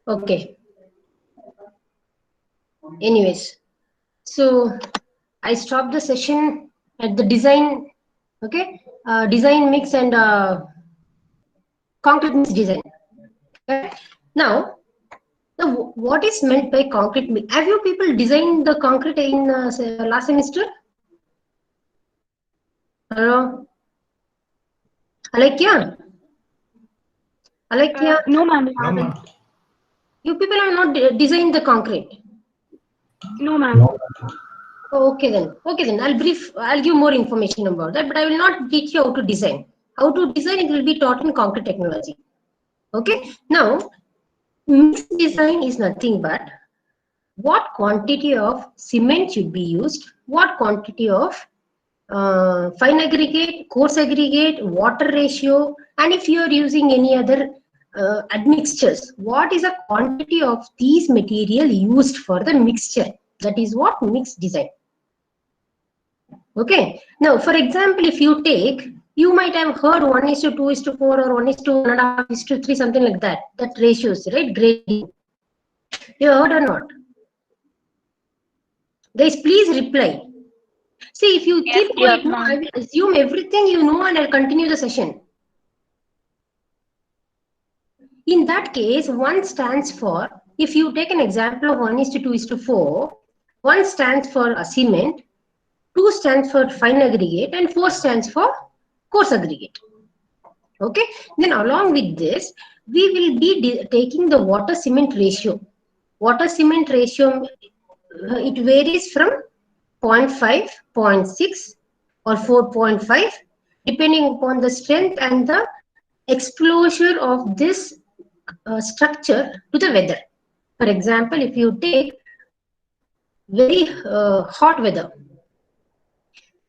Okay. Anyways, so I stopped the session at the design. Okay, design mix and concrete mix design. Correct. Now, what is meant by concrete mix? Have you people designed the concrete in last semester? Hello, Alekya? Alekya, No, ma'am. No, ma'am. you people have not designed the concrete. No, ma'am. Okay then. Okay then. I'll give more information about that, but I will not teach you how to design. How to design it will be taught in concrete technology. Okay. Now, mixed design is nothing but what quantity of cement should be used, what quantity of fine aggregate, coarse aggregate, water ratio, and if you are using any other admixtures, what is the quantity of these material used for the mixture? That is what mixed design. Okay. Now, for example, if you take, you might have heard 1:2:4 or 1:1.5:3, something like that. That ratios, right? Grading. You heard or not? Guys, please reply. See, if you Yes, keep yes, quiet, no, I ma'am. will assume everything you know and I'll continue the session. In that case, 1 stands for, if you take an example of 1:2:4, 1 stands for a cement, 2 stands for fine aggregate, and 4 stands for coarse aggregate. Okay, then along with this, we will be taking the water cement ratio. Water cement ratio, it varies from 0.5, 0.6, or 4.5, depending upon the strength and the exposure of this structure to the weather. For example, if you take very hot weather,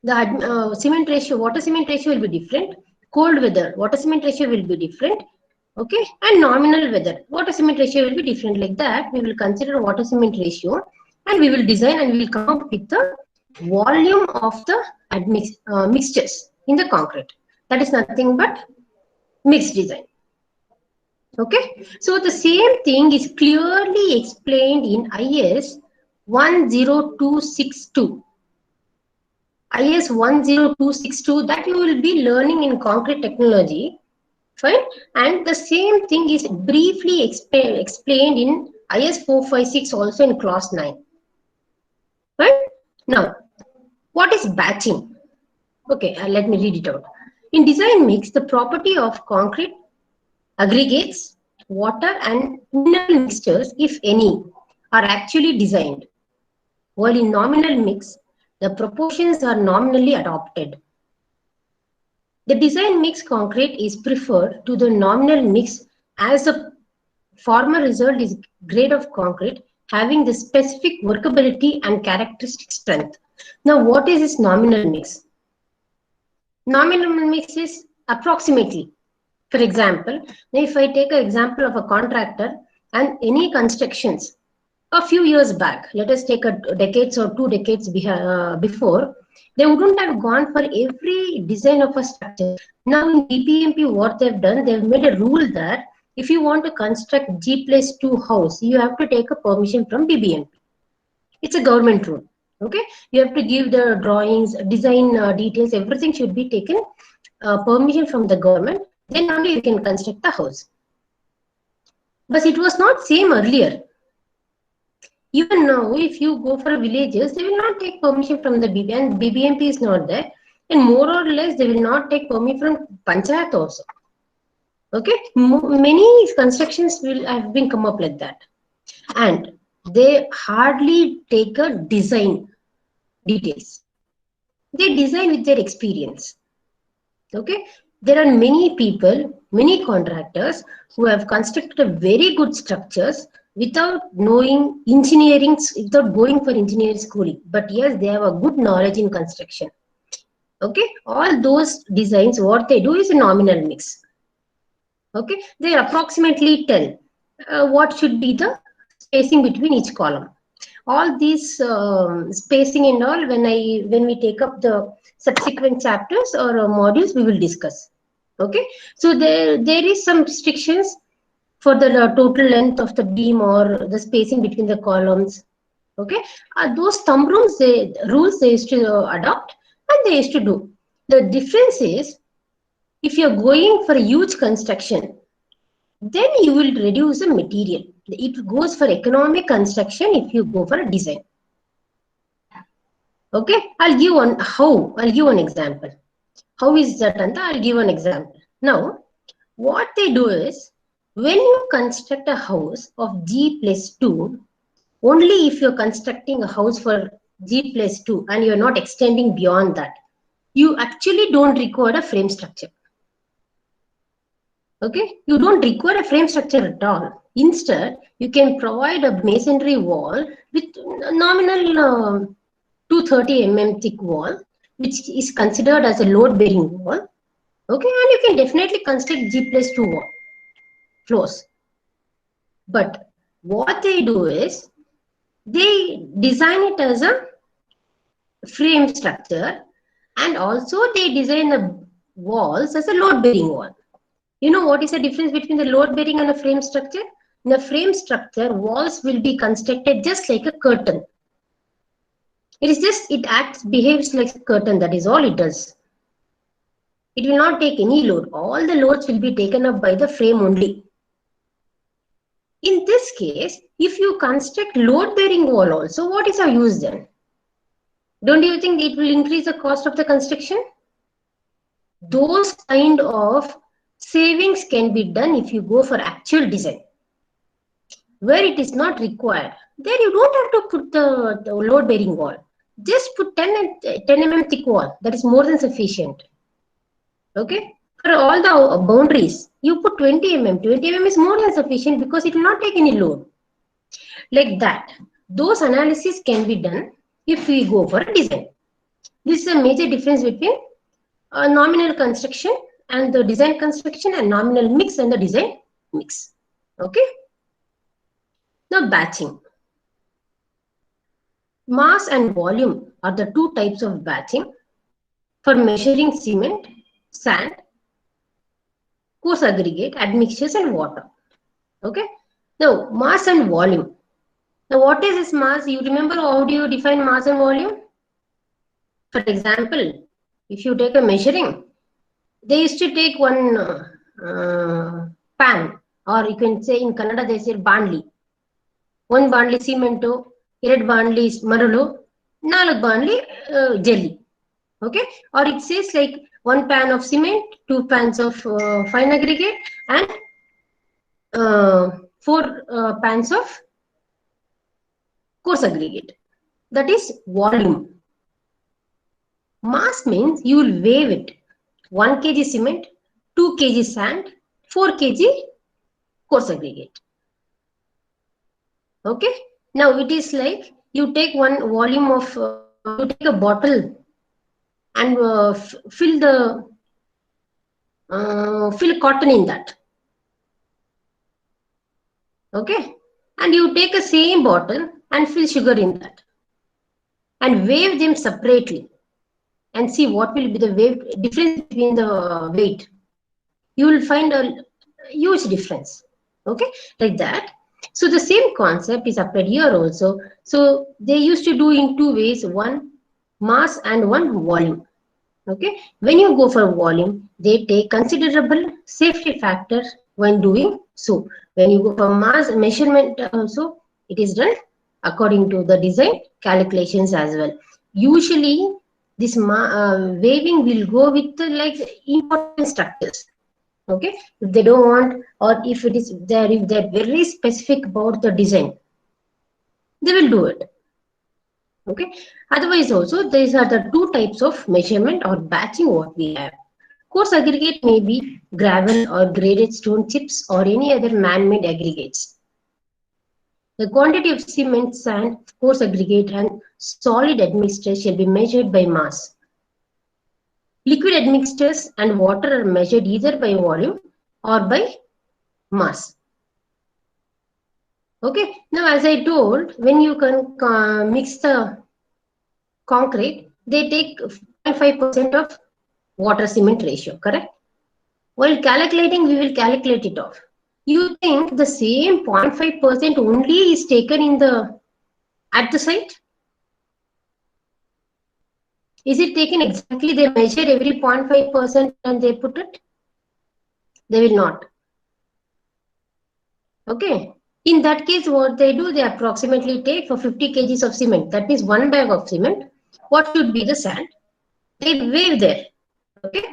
the cement ratio, water cement ratio will be different. Cold weather, water cement ratio will be different. Okay, and nominal weather, water cement ratio will be different. Like that, we will consider water cement ratio, and we will design and we will come up with the volume of the mixtures in the concrete. That is nothing but mixed design. Okay, so the same thing is clearly explained in IS 10262. IS 10262 that you will be learning in concrete technology. Fine, and the same thing is briefly explained in IS 456 also in class 9. Right, now what is batching? Okay, let me read it out. In design mix, the property of concrete aggregates, water and mineral mixtures, if any, are actually designed, while in nominal mix the proportions are nominally adopted. The design mix concrete is preferred to the nominal mix as the former result is grade of concrete having the specific workability and characteristic strength. Now, what is this nominal mix? Nominal mix is approximately. For example, if I take an example of a contractor and any constructions a few years back, let us take a decades or 2 decades before, they wouldn't have gone for every design of a structure. Now in BBMP, what they've done, they've made a rule that if you want to construct G+2 house, you have to take a permission from BBMP. It's a government rule. Okay, you have to give the drawings, design details, everything should be taken permission from the government. Then only you can construct the house. But it was not same earlier. Even now, if you go for villages, they will not take permission from the BBMP, and BBMP is not there. And more or less, they will not take permission from Panchayat also. Okay, many constructions will have been come up like that, and they hardly take a design details. They design with their experience. Okay, there are many people, many contractors who have constructed very good structures without knowing engineering, without going for engineering schooling. But yes, they have a good knowledge in construction. Okay, all those designs, what they do is a nominal mix. Okay, they approximately tell what should be the spacing between each column. All these spacing and all, when we take up the subsequent chapters or modules, we will discuss. Okay, so there is some restrictions for the total length of the beam or the spacing between the columns. Okay, those thumb rules they used to adopt and they used to do. The difference is, if you're going for a huge construction, then you will reduce the material. It goes for economic construction if you go for a design. Okay, I'll give one example. How is that, Anta? I'll give an example. Now, what they do is, when you construct a house of G+2, only if you're constructing a house for G+2 and you're not extending beyond that, you actually don't require a frame structure. Okay, you don't require a frame structure at all. Instead, you can provide a masonry wall with nominal 230 mm thick wall, which is considered as a load-bearing wall. Okay, and you can definitely construct G+2 wall floors. But what they do is, they design it as a frame structure, and also they design the walls as a load-bearing wall. You know what is the difference between the load-bearing and a frame structure? In a frame structure, walls will be constructed just like a curtain. Behaves like a curtain, that is all it does. It will not take any load. All the loads will be taken up by the frame only. In this case, if you construct load-bearing wall also, what is our use then? Don't you think it will increase the cost of the construction? Those kind of savings can be done if you go for actual design. Where it is not required, there you don't have to put the load-bearing wall. Just put 10 mm thick wall. That is more than sufficient. Okay? For all the boundaries, you put 20 mm. 20 mm is more than sufficient because it will not take any load. Like that. Those analyses can be done if we go for a design. This is a major difference between nominal construction and the design construction, and nominal mix and the design mix. Okay? Now, batching. Mass and volume are the two types of batching for measuring cement, sand, coarse aggregate, admixtures, and water. Okay? Now, mass and volume. Now, what is this mass? You remember how do you define mass and volume? For example, if you take a measuring, they used to take one pan, or you can say in Kannada they say bandli. One bandli cemento, ಎರಡು bandli maralu, ನಾಲ್ಕು bandli jelly. Okay, or it says like 1 pan of cement, 2 pans of fine aggregate, and 4 pans of coarse aggregate. That is volume. Mass means you will weigh it. 1 kg cement, 2 kg sand, 4 kg coarse aggregate. Okay. Now it is like you take one volume of, you take a bottle and fill cotton in that. Okay. And you take a same bottle and fill sugar in that. And weigh them separately. And see what will be the difference between the weight. You will find a huge difference. Okay. Like that. So the same concept is applied here also. So they used to do in two ways, one mass and one volume. Okay, when you go for volume, they take considerable safety factor when doing so. When you go for mass measurement also, it is done according to the design calculations as well. Usually this waving will go with like important structures. Okay, if they don't want, or if it is there, if they're very specific about the design, they will do it. Okay, otherwise also these are the two types of measurement or batching what we have. Coarse aggregate may be gravel or graded stone chips or any other man-made aggregates. The quantity of cement, sand, coarse aggregate, and solid admixtures shall be measured by mass. Liquid admixtures and water are measured either by volume or by mass. Okay, now as I told, when you can mix the concrete, they take 0.5% of water cement ratio, correct? While calculating, we will calculate it off. You think the same 0.5% only is taken in the at the site? Is it taken exactly? They measure every 0.5% and they put it? They will not. Okay. In that case, what they do, they approximately take for 50 kgs of cement. That means 1 bag of cement. What should be the sand? They weigh there. Okay.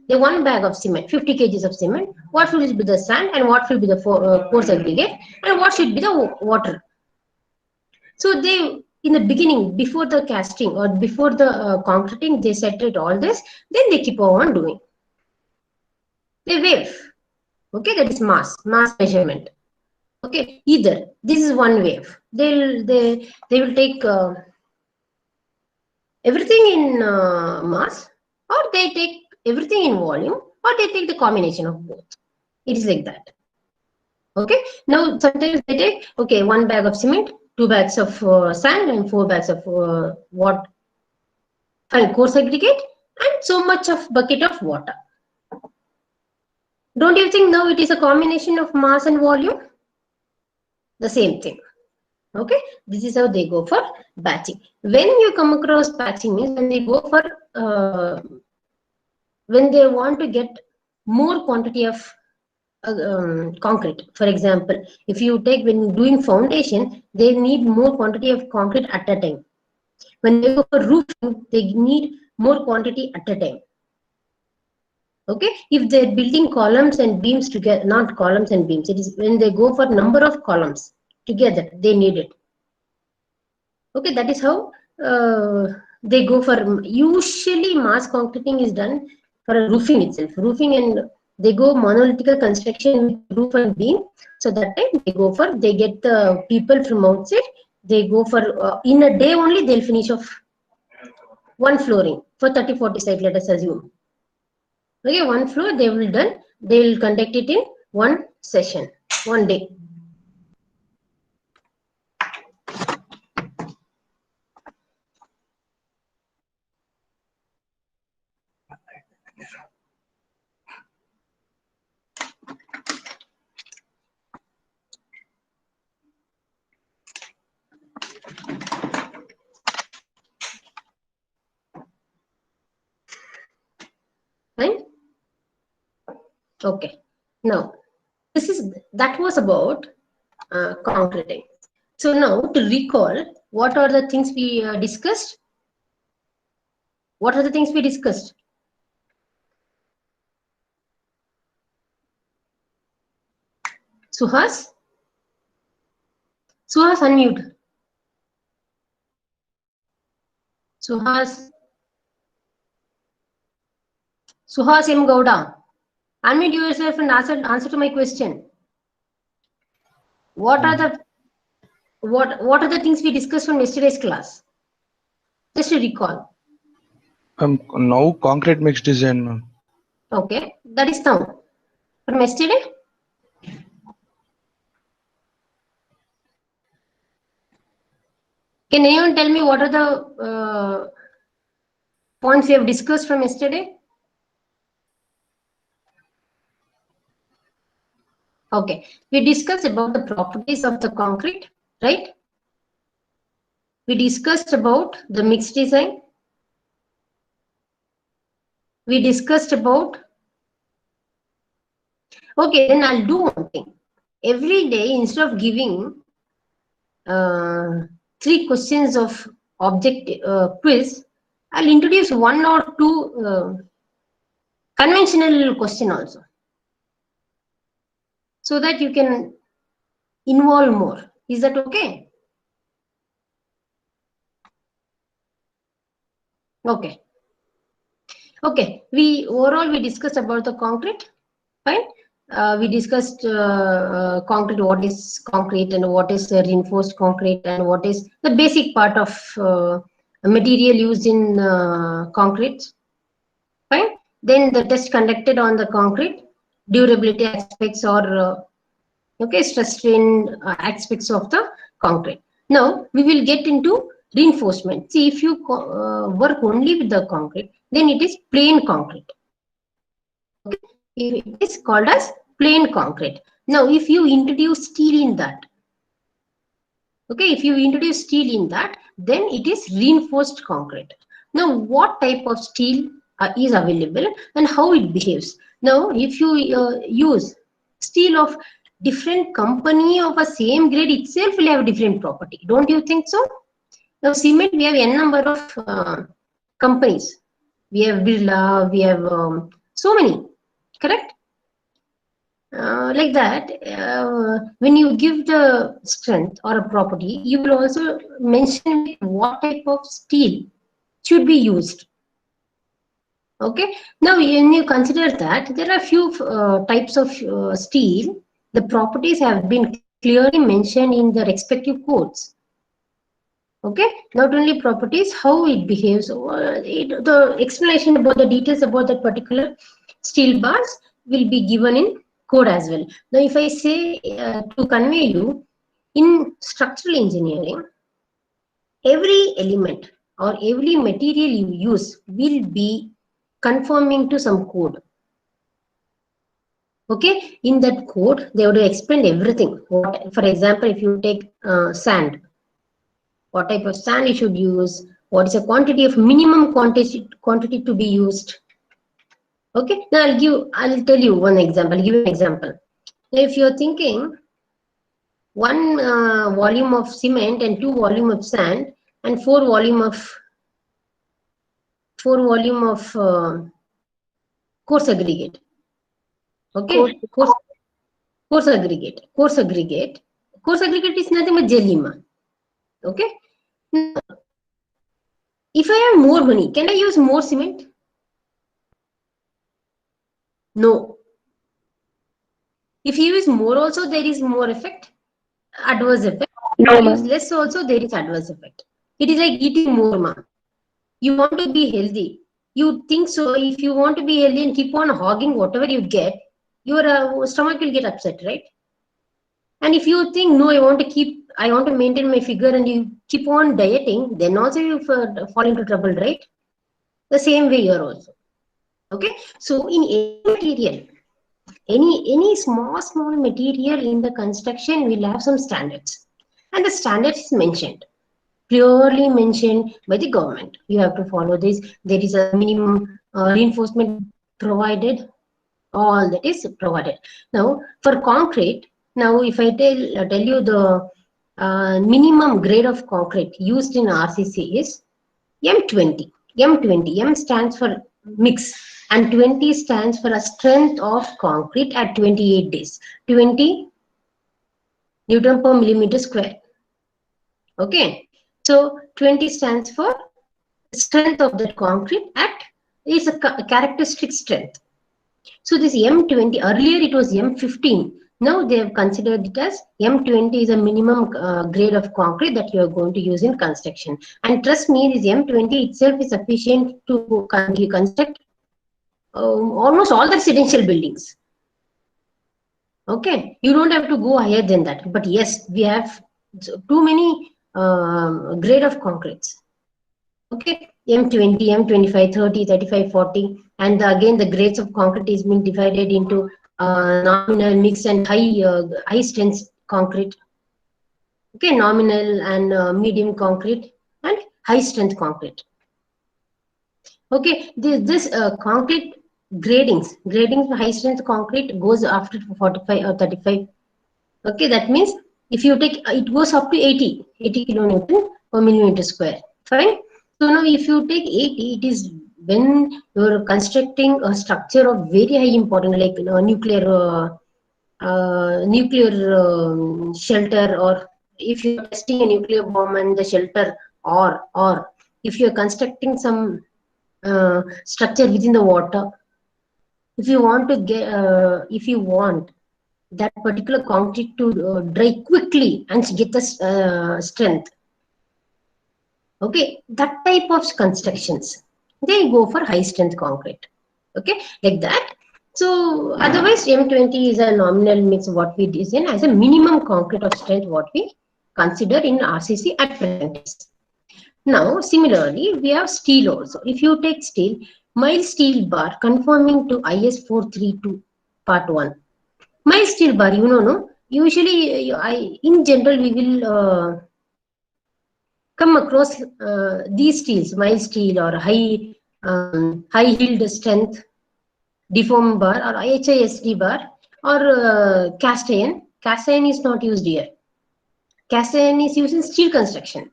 The 1 bag of cement, 50 kgs of cement. What should be the sand and what should be the coarse aggregate and what should be the water? So they, in the beginning, before the casting or before the concreting, they separate all this. Then they keep on doing. They weigh. Okay, that is mass measurement. Okay, either this is one wave. They will take everything in mass, or they take everything in volume, or they take the combination of both. It is like that. Okay. Now sometimes they take 1 bag of cement, 2 bags of sand, and 4 bags of what fine coarse aggregate, and so much of bucket of water. Don't you think now it is a combination of mass and volume? The same thing. Okay, this is how they go for batching. When you come across batching means when they go for when they want to get more quantity of concrete. For example, if you take when doing foundation, they need more quantity of concrete at a time. When they go for roofing, they need more quantity at a time. Okay, if they're building columns and beams together, not columns and beams, it is when they go for number of columns together, they need it. Okay, that is how they go for. Usually, mass concreting is done for a roofing itself. Roofing, and they go monolithical construction with roof and beam. So that time they go for, they get the people from outside. They go for in a day only they'll finish off one flooring for 30-40 site. Let us assume. Okay, one floor they will done. They will conduct it in one session, one day. Right? Okay. Now, that was about concreting. So now to recall, what are the things we discussed? What are the things we discussed? Suhas? Suhas, unmute. Suhas M. Gowda. Unmute yourself and answer to my question. What are the things we discussed from yesterday's class? Just to recall. Now concrete mix design, ma'am. Okay, that is now. From yesterday? Can anyone tell me what are the points we have discussed from yesterday? Okay, we discussed about the properties of the concrete, right? We discussed about the mix design. We discussed about, okay, then I'll do one thing. Every day, instead of giving 3 questions of object quiz, I'll introduce 1 or 2 conventional question also, so that you can involve more. Is that okay? Okay. Okay. Overall we discussed about the concrete, fine. We discussed concrete, what is concrete and what is reinforced concrete and what is the basic part of material used in concrete, fine. Then the test conducted on the concrete, durability aspects or okay, stress strain aspects of the concrete. Now we will get into reinforcement. See, if you work only with the concrete, then it is plain concrete. Okay, it is called as plain concrete. Now, if you introduce steel in that, okay, if you introduce steel in that, then it is reinforced concrete. Now, what type of steel is available and how it behaves? Now, if you use steel of different company of a same grade itself will have different property. Don't you think so? Now, cement, we have n number of companies. We have Birla, we have so many, correct? Like that, when you give the strength or a property, you will also mention what type of steel should be used. Okay. Now, when you consider that there are few types of steel, the properties have been clearly mentioned in the respective codes. Okay, not only properties, how it behaves, the explanation about the details about that particular steel bars will be given in code as well. Now, if I say to convey you, in structural engineering, every element or every material you use will be conforming to some code. Okay, in that code, they would explain everything. What, for example, if you take sand, what type of sand you should use, what is the quantity of minimum quantity to be used. Okay, now I'll tell you one example. I'll give you an example. Now, if you're thinking one volume of cement and 2 volume of sand and 4 volume of coarse aggregate. Okay, coarse aggregate. Coarse aggregate is nothing but gelima. Okay. Now, if I have more money, can I use more cement? No. If you use more also, there is more effect, adverse effect. If No, you use ma'am. less also, there is adverse effect. It is like eating more, ma. You want to be healthy. You think so, if you want to be healthy and keep on hogging whatever you get, your stomach will get upset, right? And if you think, no, I want to maintain my figure and you keep on dieting, then also you fall into trouble, right? The same way here also. Okay. So in any material, any small material in the construction will have some standards, and the standards is mentioned, clearly mentioned by the government. You have to follow this. There is a minimum reinforcement provided. All that is provided. Now for concrete, now if I tell you the minimum grade of concrete used in RCC is M20. M20. M stands for mix and 20 stands for a strength of concrete at 28 days. 20 Newton per millimeter square. Okay. So 20 stands for strength of that concrete at is a characteristic strength. So this M20, earlier it was M15. Now they have considered it as M20 is a minimum grade of concrete that you are going to use in construction. And trust me, this M20 itself is sufficient to construct almost all the residential buildings. Okay, you don't have to go higher than that. But yes, we have too many grade of concretes. Okay, M20, M25, 30, 35, 40. And again, the grades of concrete is being divided into nominal, mixed, and high strength concrete. Okay, nominal and medium concrete and high strength concrete. Okay, this concrete grading for high strength concrete goes after 45 or 35. Okay, that means if you take it goes up to 80 kilonewton per millimeter square. Fine. So now if you take 80, it is when you're constructing a structure of very high importance, like nuclear shelter, or if you're testing a nuclear bomb and the shelter, or if you're constructing some structure within the water. If you want to get, if you want that particular concrete to dry quickly and get the strength, okay, that type of constructions, they go for high strength concrete. Okay, like that. So otherwise, M20 is a nominal mix what we design as a minimum concrete of strength what we consider in RCC at present. Now, similarly, we have steel also. If you take steel, mild steel bar conforming to IS 432 part 1. Mild steel bar, you know, no? Usually, in general, we will come across these steels, mild steel or high yield strength deform bar or HISD bar or cast iron. Cast iron is not used here. Cast iron is used in steel construction.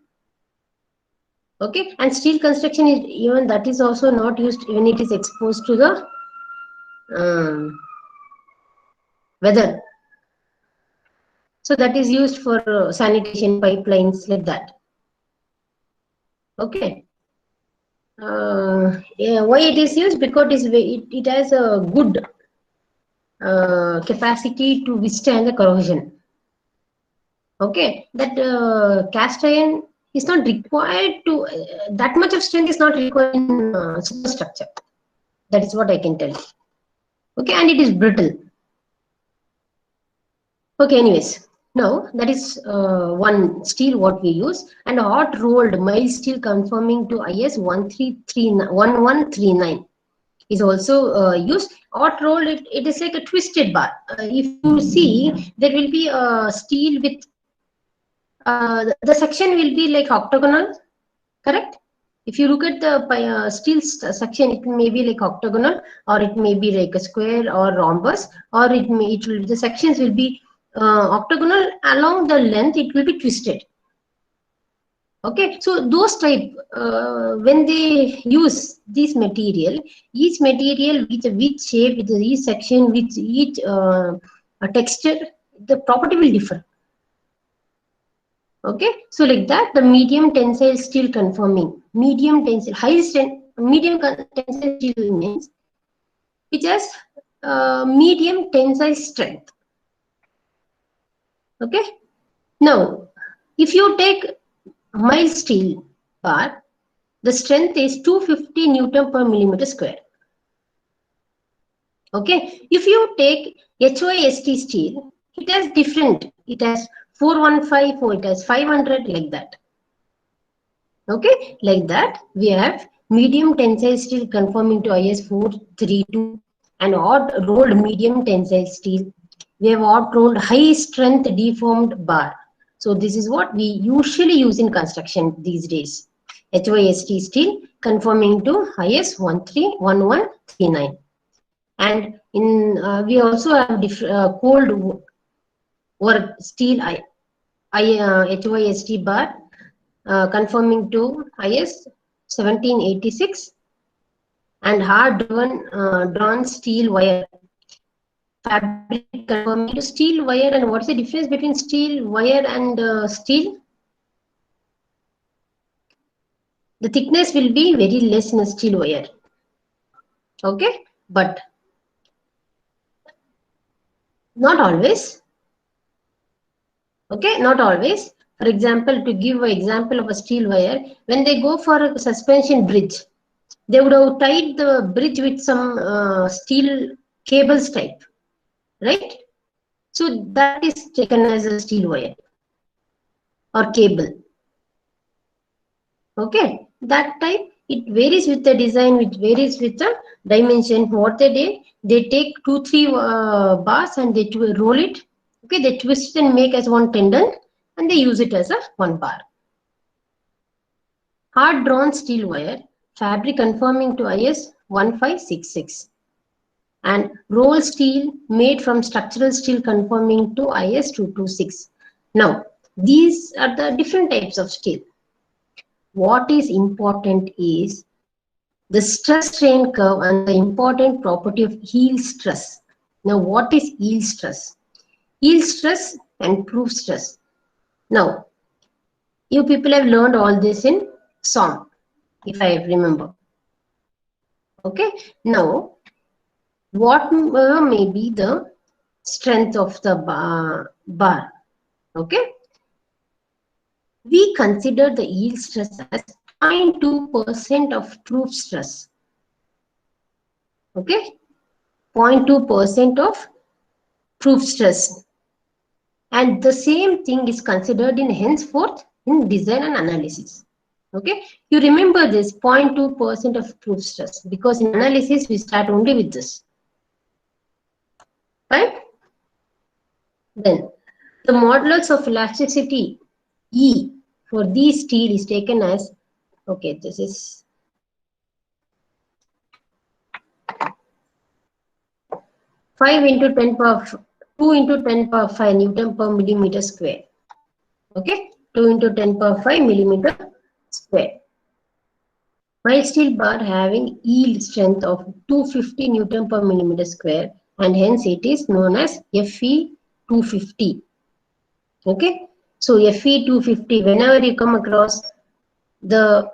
Okay, and steel construction is even that is also not used when it is exposed to the weather. So that is used for sanitation pipelines like that. Okay. Yeah, why it is used? Because it has a good capacity to withstand the corrosion. Okay, that cast iron is not required to that much of strength is not required in superstructure. That is what I can tell you. Okay, and it is brittle. Okay, anyways, now that is one steel what we use, and hot rolled mild steel conforming to IS 1139 is also used. Hot rolled, it is like a twisted bar. If you see, there will be a steel with the section will be like octagonal, correct? If you look at the steel section, it may be like octagonal, or it may be like a square or rhombus, or the sections will be octagonal along the length. It will be twisted. Okay, so those type when they use this material, each material with which shape, with each section, with each texture, the property will differ. Okay, so like that, the medium tensile steel conforming, medium tensile, high strength, medium tensile steel means which has medium tensile strength. Okay, now if you take mild steel bar, the strength is 250 Newton per millimeter square. Okay, if you take HYST steel, it has different. It has 415 or it has 500 like that. Okay, like that we have medium tensile steel conforming to IS 432 and odd rolled medium tensile steel. We have odd rolled high strength deformed bar. So this is what we usually use in construction these days. HYST steel conforming to IS 1139. And in we also have cold work steel HYST bar conforming to IS 1786 and hard drawn steel wire fabric conforming to steel wire. And what's the difference between steel wire and steel? The thickness will be very less in a steel wire. Okay, but not always. Okay, not always. For example, to give an example of a steel wire, when they go for a suspension bridge, they would have tied the bridge with some steel cables type, right? So that is taken as a steel wire or cable. Okay, that type, it varies with the design, which varies with the dimension. What they did, they take 2-3 bars and they roll it. Okay, they twist and make as one tendon and they use it as a one bar. Hard drawn steel wire, fabric conforming to IS 1566. And roll steel made from structural steel conforming to IS 226. Now, these are the different types of steel. What is important is the stress strain curve and the important property of yield stress. Now, what is yield stress? Yield stress and proof stress. Now, you people have learned all this in SOM, if I remember. Okay, now, what may be the strength of the bar? Okay, we consider the yield stress as 0.2% of proof stress. Okay, 0.2% of proof stress. And the same thing is considered in henceforth in design and analysis. Okay, you remember this 0.2% of proof stress because in analysis we start only with this. Right? Then the modulus of elasticity E for these steel is taken as, okay, this is 5 into 10 power 2 into 10 power 5 Newton per millimeter square. Okay, 2 into 10 power 5 millimeter square. Mild steel bar having yield strength of 250 Newton per millimeter square, and hence it is known as Fe 250. Okay, so Fe 250, whenever you come across the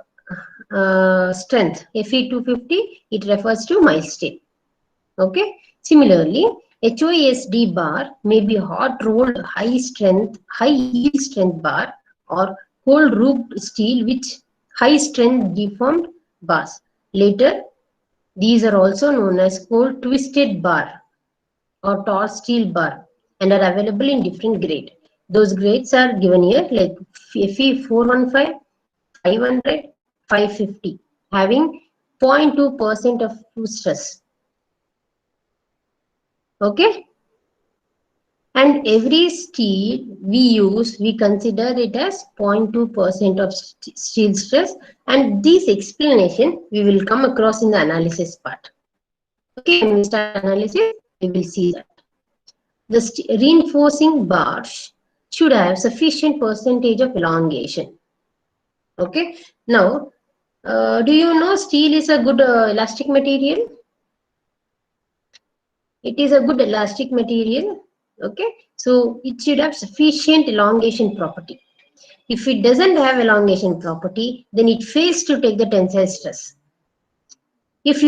strength Fe 250, it refers to mild steel. Okay, similarly, HOSD bar may be hot rolled high strength, high yield strength bar, or cold roofed steel with high strength deformed bars. Later, these are also known as cold twisted bar or taut steel bar and are available in different grades. Those grades are given here, like Fe 415, 500, 550, having 0.2% of fuse stress. Okay, and every steel we use, we consider it as 0.2% of steel stress, and this explanation we will come across in the analysis part. Okay, when we start analysis, we will see that. The reinforcing bars should have sufficient percentage of elongation. Okay, now, do you know steel is a good elastic material? It is a good elastic material. Okay, so it should have sufficient elongation property. If it doesn't have elongation property, then it fails to take the tensile stress. If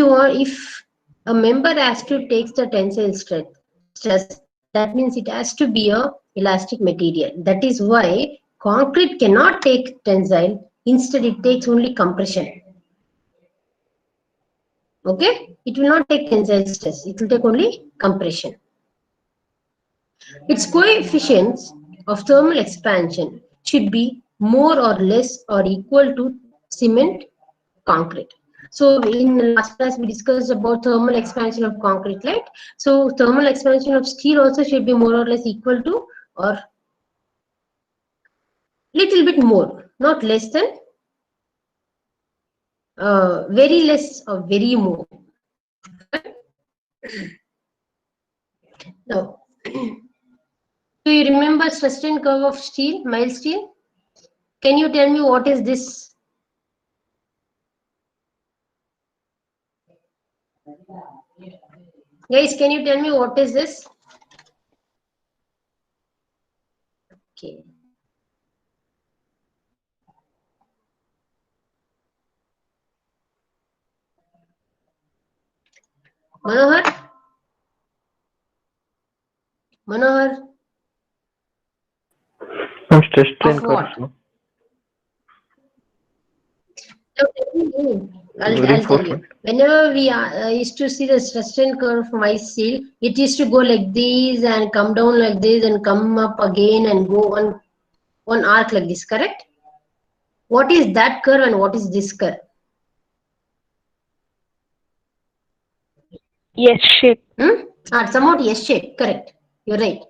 a member has to take the tensile stress, that means it has to be a elastic material. That is why concrete cannot take tensile. Instead, it takes only compression. Okay, it will not take tensile stress. It will take only compression. Its coefficients of thermal expansion should be more or less or equal to cement concrete. So in the last class we discussed about thermal expansion of concrete, right? So thermal expansion of steel also should be more or less equal to or little bit more, not less than, very less or very more. Now, do you remember stress strain curve of steel, mild steel? Can you tell me what is this? Guys, can you tell me what is this? Okay. Manohar? Manohar? Some stress strain Of what? curve. I'll tell you. Whenever we used to see the stress strain curve from ice steel, it used to go like this and come down like this and come up again and go on one arc like this, correct? What is that curve and what is this curve? Yes, shape. Somewhat yes shape, correct. You're right.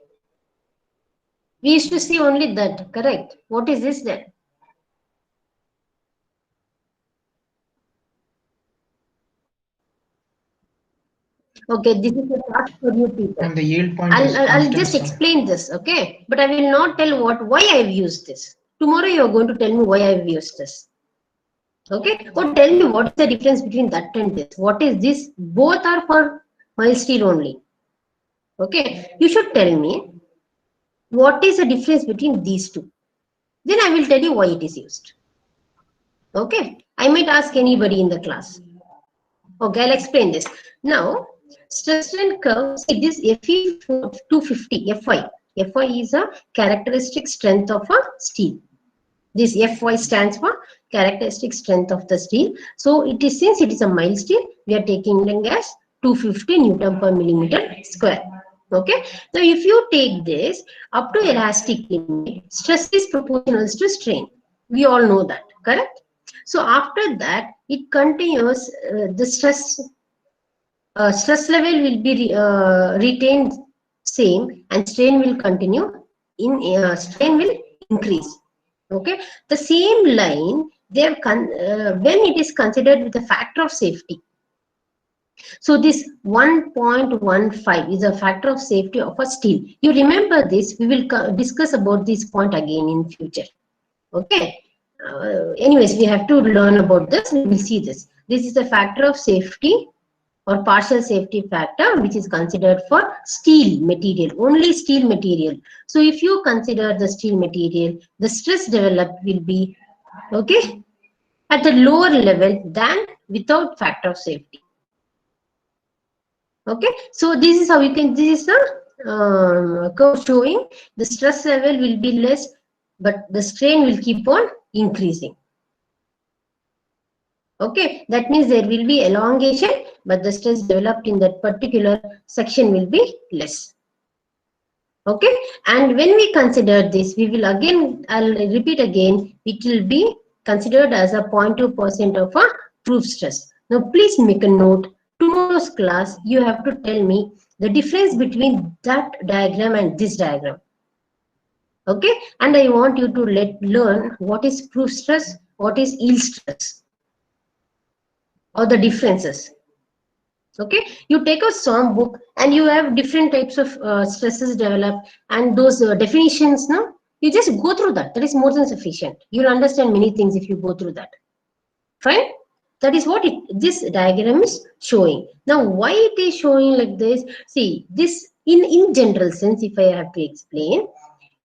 We used to see only that, correct. What is this then? Okay, this is a task for you people. And the yield point I'll just explain this, okay? But I will not tell why I've used this. Tomorrow you are going to tell me why I've used this. Okay? Or tell me what is the difference between that and this. What is this? Both are for mild steel only. Okay? You should tell me what is the difference between these two. Then I will tell you why it is used. Okay? I might ask anybody in the class. Okay, I'll explain this. Now, stress strain curve, see this Fe 250, Fy. Fy is a characteristic strength of a steel. This Fy stands for characteristic strength of the steel. So it is, since it is a mild steel, we are taking it as 250 Newton per millimeter square. Okay. Now if you take this up to elastic limit, stress is proportional to strain. We all know that, correct? So after that, it continues, the stress level will be retained same and strain will continue in strain will increase. Okay, the same line when it is considered with a factor of safety. So this 1.15 is a factor of safety of a steel. You remember this, we will discuss about this point again in future. Okay, anyways, we have to learn about this. We will see this. This is a factor of safety or partial safety factor which is considered for steel material, only steel material. So if you consider the steel material, the stress developed will be, okay, at a lower level than without factor of safety. Okay, so this is how you can, this is the curve showing the stress level will be less, but the strain will keep on increasing. Okay, that means there will be elongation, but the stress developed in that particular section will be less. Okay, and when we consider this, we will again, I'll repeat again, it will be considered as a 0.2% of a proof stress. Now please make a note. Tomorrow's class, you have to tell me the difference between that diagram and this diagram. Okay, and I want you to learn what is proof stress, what is yield stress, or the differences. Okay, you take a SOM book and you have different types of stresses developed and those definitions. Now you just go through that. That is more than sufficient. You'll understand many things if you go through that. Fine. That is what this diagram is showing. Now, why it is showing like this? See, this in general sense, if I have to explain,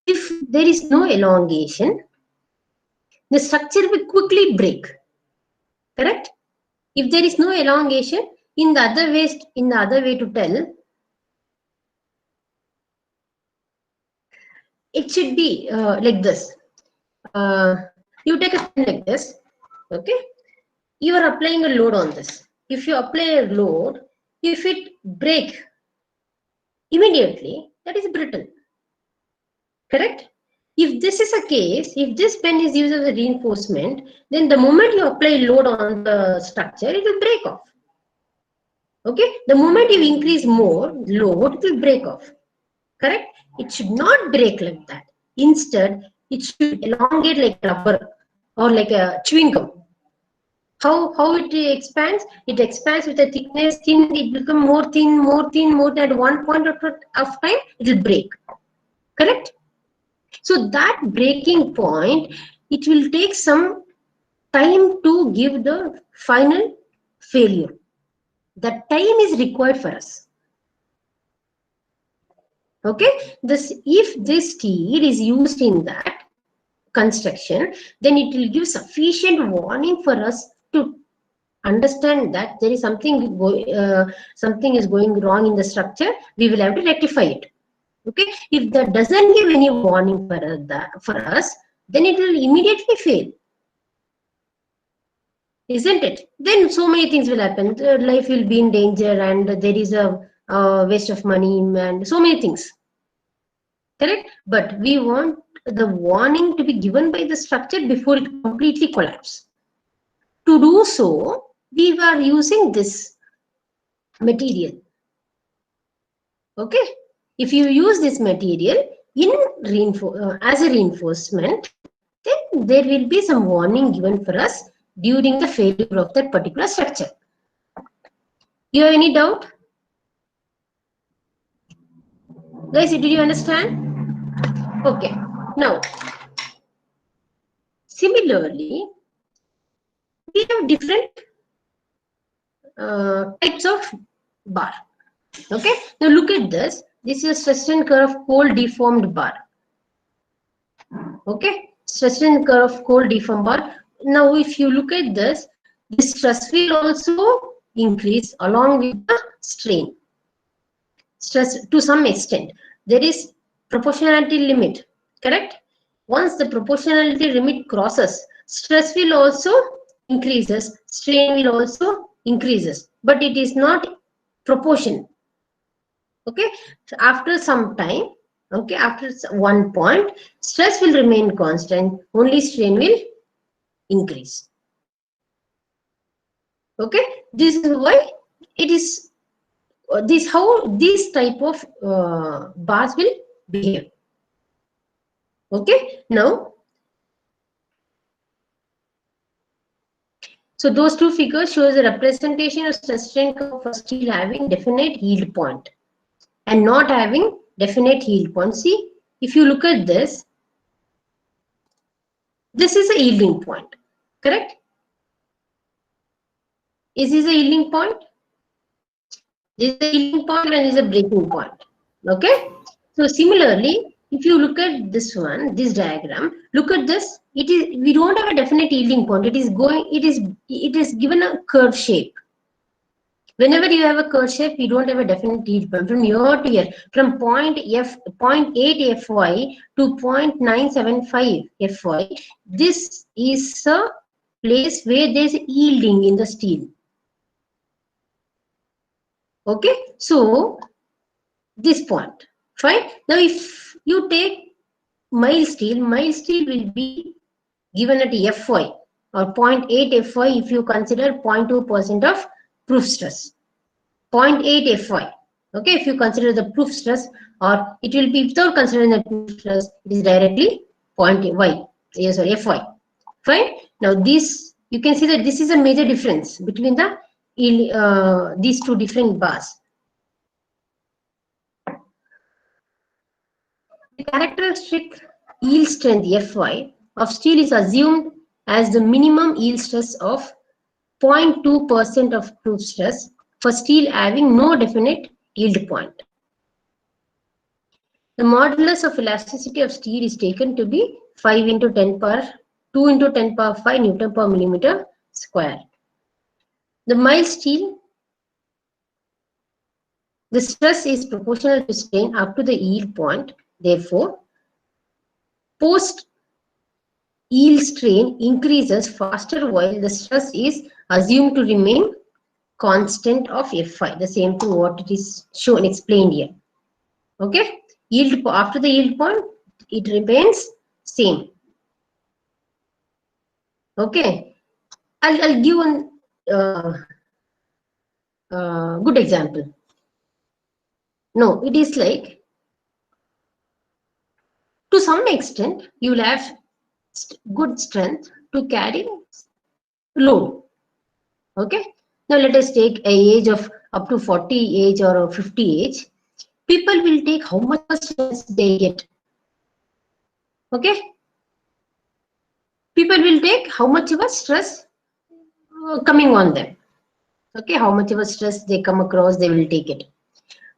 if there is no elongation, the structure will quickly break. Correct? If there is no elongation, in the other way to tell, it should be like this. You take a pen like this. Okay. You are applying a load on this. If you apply a load, if it break immediately, that is brittle. Correct? If this is a case, if this pen is used as a reinforcement, then the moment you apply load on the structure, it will break off. Okay? The moment you increase more load, it will break off. Correct? It should not break like that. Instead, it should elongate like rubber or like a chewing gum. How it expands? It expands with a thickness thin. It becomes more thin, more thin, more thin. At one point of time, it will break. Correct? So that breaking point, it will take some time to give the final failure. That time is required for us. Okay? If this steel is used in that construction, then it will give sufficient warning for us to understand that there is something is going wrong in the structure. We will have to rectify it. Okay, if that doesn't give any warning for us, then it will immediately fail, isn't it? Then so many things will happen. Life will be in danger, and there is a waste of money and so many things. Correct? But we want the warning to be given by the structure before it completely collapses. To do so, we were using this material. Okay, if you use this material as a reinforcement, then there will be some warning given for us during the failure of that particular structure. You have any doubt? Guys, did you understand? Okay, now similarly, we have different types of bar. Okay, now look at this. This is a stress strain curve cold deformed bar. Okay, stress strain curve cold deformed bar. Now, if you look at this, the stress will also increase along with the strain. Stress to some extent. There is proportionality limit. Correct? Once the proportionality limit crosses, stress will also increases, strain will also increases, but it is not proportion. Okay, so after some time, okay, after one point, stress will remain constant, only strain will increase. Okay, this is why it is this how this type of bars will behave. Okay, now so those two figures shows a representation of stress strain curve for steel having definite yield point and not having definite yield point. See, if you look at this, this is a yielding point, correct? Is this a yielding point? This is a yielding point and this is a breaking point. Okay. So similarly, if you look at this one, this diagram, look at this. It is, we don't have a definite yielding point. It is going. It is given a curve shape. Whenever you have a curve shape, you don't have a definite yield point. From year to year, from 0.8 FY to 0.975 FY, this is a place where there is yielding in the steel. Okay, so this point, fine. Now, if you take mild steel will be given at FY or 0.8 FY if you consider 0.2% of proof stress. 0.8 FY. Okay, if you consider the proof stress, or it will be without considering the proof stress, it is directly 0.8 yes, or FY. Fine. Now, this you can see that this is a major difference between the these two different bars. The characteristic yield strength Fy of steel is assumed as the minimum yield stress of 0.2% of proof stress for steel having no definite yield point. The modulus of elasticity of steel is taken to be 5 into 10 power 2 into 10 power 5 Newton per millimeter square. The mild steel, the stress is proportional to strain up to the yield point. Therefore, post yield strain increases faster while the stress is assumed to remain constant of Fy, the same to what it is shown, explained here. Okay, yield after the yield point, it remains same. Okay, I'll give one good example. No, it is like, to some extent, you will have good strength to carry load. Okay, now let us take a age of up to 40 age or 50 age. People will take how much stress they get. Okay, people will take how much of a stress coming on them. Okay, how much of a stress they come across, they will take it.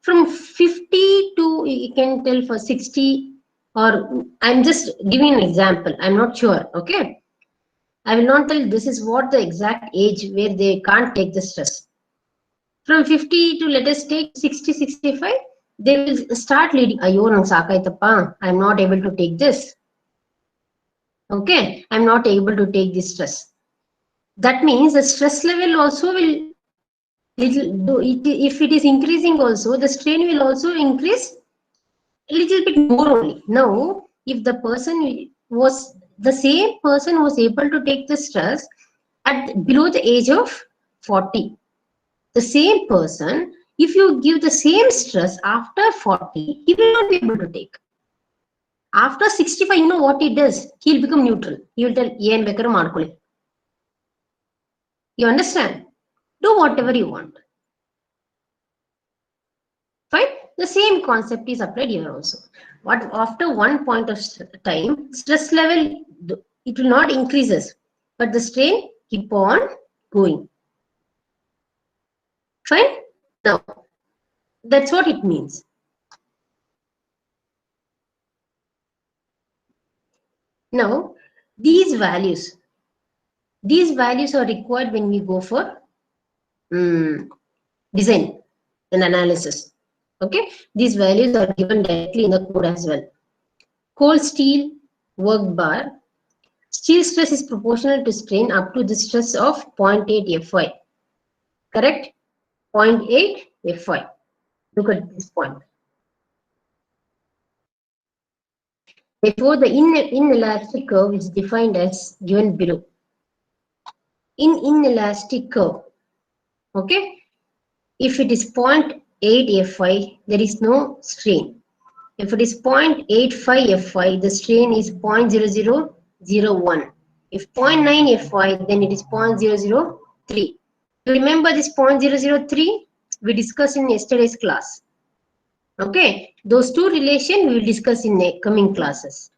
From 50 to, you can tell, for 60, or I'm just giving an example, I'm not sure. Okay, I will not tell this is what the exact age where they can't take the stress. From 50 to, let us take 60, 65, they will start leading, I'm not able to take this. Okay, I'm not able to take this stress. That means the stress level also will, if it is increasing also, the strain will also increase a little bit more only. Now, if the person was, the same person was able to take the stress at below the age of 40, the same person, if you give the same stress after 40, he will not be able to take. After 65, you know what he does? He'll become neutral. He will tell, you understand? Do whatever you want. Fine? The same concept is applied here also. But after one point of time, stress level, it will not increases, but the strain keep on going. Fine? Now, that's what it means. Now, these values are required when we go for design and analysis. Okay, these values are given directly in the code as well. Cold steel work bar, steel stress is proportional to strain up to the stress of 0.8 Fy. Correct? 0.8 Fy. Look at this point. Therefore, the inelastic curve is defined as given below. In inelastic curve, okay, if it is 0.8 0.8 Fy, there is no strain. If it is 0.85 Fy, the strain is 0.0001. If 0.9 Fy, then it is 0.003. You remember this 0.003? We discussed in yesterday's class. Okay, those two relations we will discuss in the coming classes.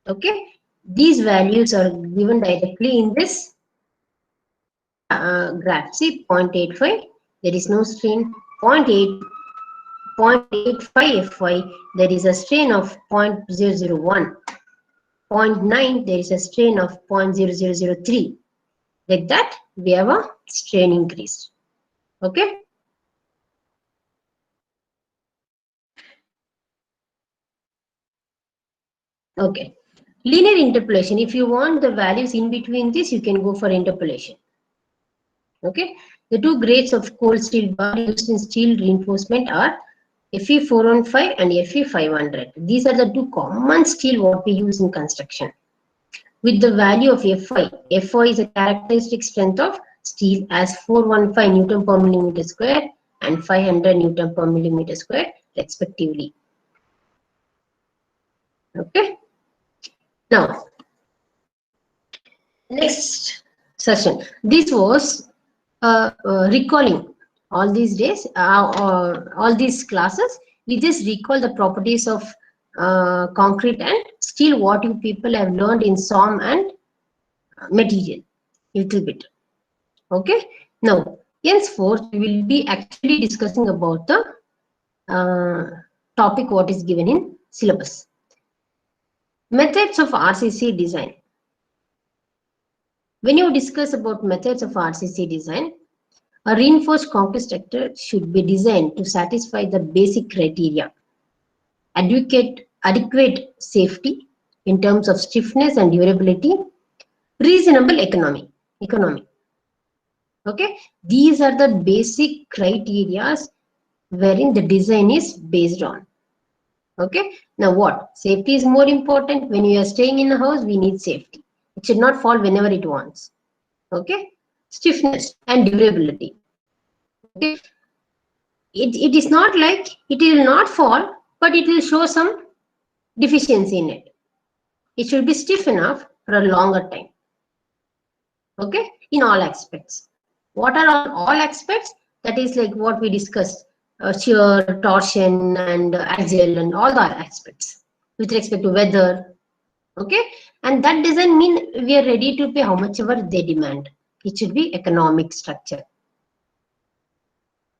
Okay, these values are given directly in this graph. See, 0.85, there is no strain. 0.85 Fy, there is a strain of 0.001. 0.9, there is a strain of 0.0003. Like that, we have a strain increase. Okay. Okay. Linear interpolation. If you want the values in between this, you can go for interpolation. Okay. The two grades of cold steel bar used in steel reinforcement are Fe415 and Fe500. These are the two common steel what we use in construction. With the value of Fi. Fi is a characteristic strength of steel as 415 Newton per millimeter square and 500 Newton per millimeter square respectively. Okay. Now, next session. This was recalling all these days, all these classes. We just recall the properties of concrete and steel, what you people have learned in SOM and material, little bit. Okay. Now, henceforth, we will be actually discussing about the topic what is given in syllabus. Methods of RCC design. When you discuss about methods of RCC design, a reinforced concrete structure should be designed to satisfy the basic criteria. Adequate safety in terms of stiffness and durability, reasonable economy. Okay, these are the basic criteria wherein the design is based on. Okay, now what? Safety is more important. When you are staying in a house, we need safety. It should not fall whenever it wants. Okay, stiffness and durability. Okay, it is not like it will not fall, but it will show some deficiency in it. It should be stiff enough for a longer time. Okay, in all aspects. What are all aspects? That is like what we discussed, shear, torsion, and axial, and all the aspects with respect to weather. Okay, and that doesn't mean we are ready to pay how much ever they demand. It should be economic structure.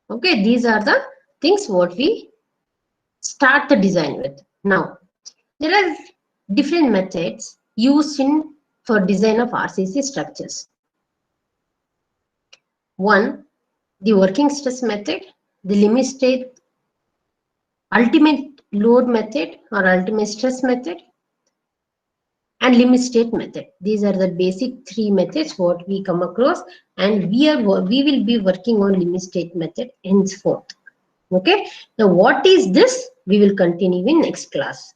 Okay, these are the things what we start the design with. Now, there are different methods used for design of RCC structures. One, the working stress method, the limit state, ultimate load method or ultimate stress method, and limit state method. These are the basic three methods what we come across, and we will be working on limit state method henceforth. Okay. Now, what is this? We will continue in next class.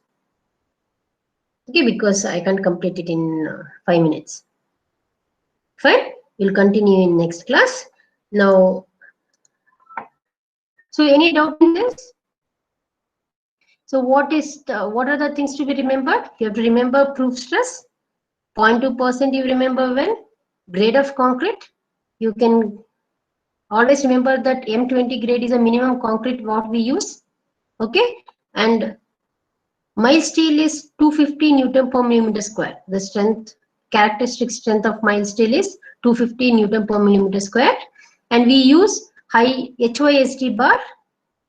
Okay, because I can't complete it in 5 minutes. Fine. We'll continue in next class. Now, so any doubt in this? So what are the things to be remembered? You have to remember proof stress. 0.2% you remember well. Grade of concrete. You can always remember that M20 grade is a minimum concrete what we use. Okay. And mild steel is 250 Newton per millimeter square. The strength, characteristic strength of mild steel is 250 Newton per millimeter square. And we use high HYSD bar,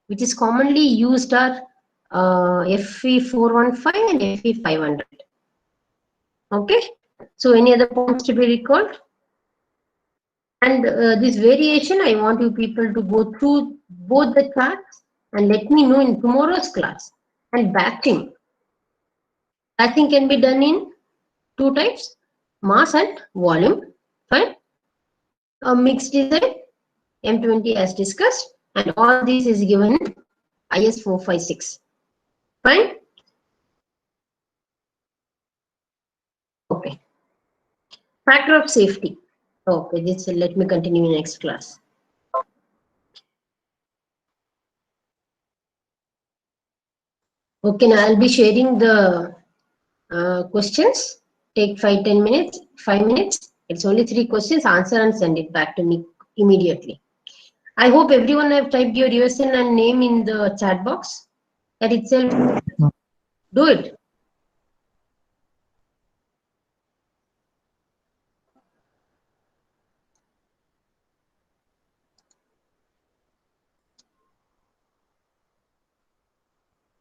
which is commonly used are Fe415 and Fe500. Okay. So any other points to be recalled? And this variation, I want you people to go through both the charts and let me know in tomorrow's class. And batching. Batching can be done in two types, mass and volume. Fine. A mixed design, M20 as discussed, and all this is given IS 456. Fine. Okay. Factor of safety. Okay, this let me continue in next class. Okay, now I'll be sharing the questions. Take 5-10 minutes, 5 minutes. It's only 3 questions. Answer and send it back to me immediately. I hope everyone have typed your USN and name in the chat box. That itself, do it.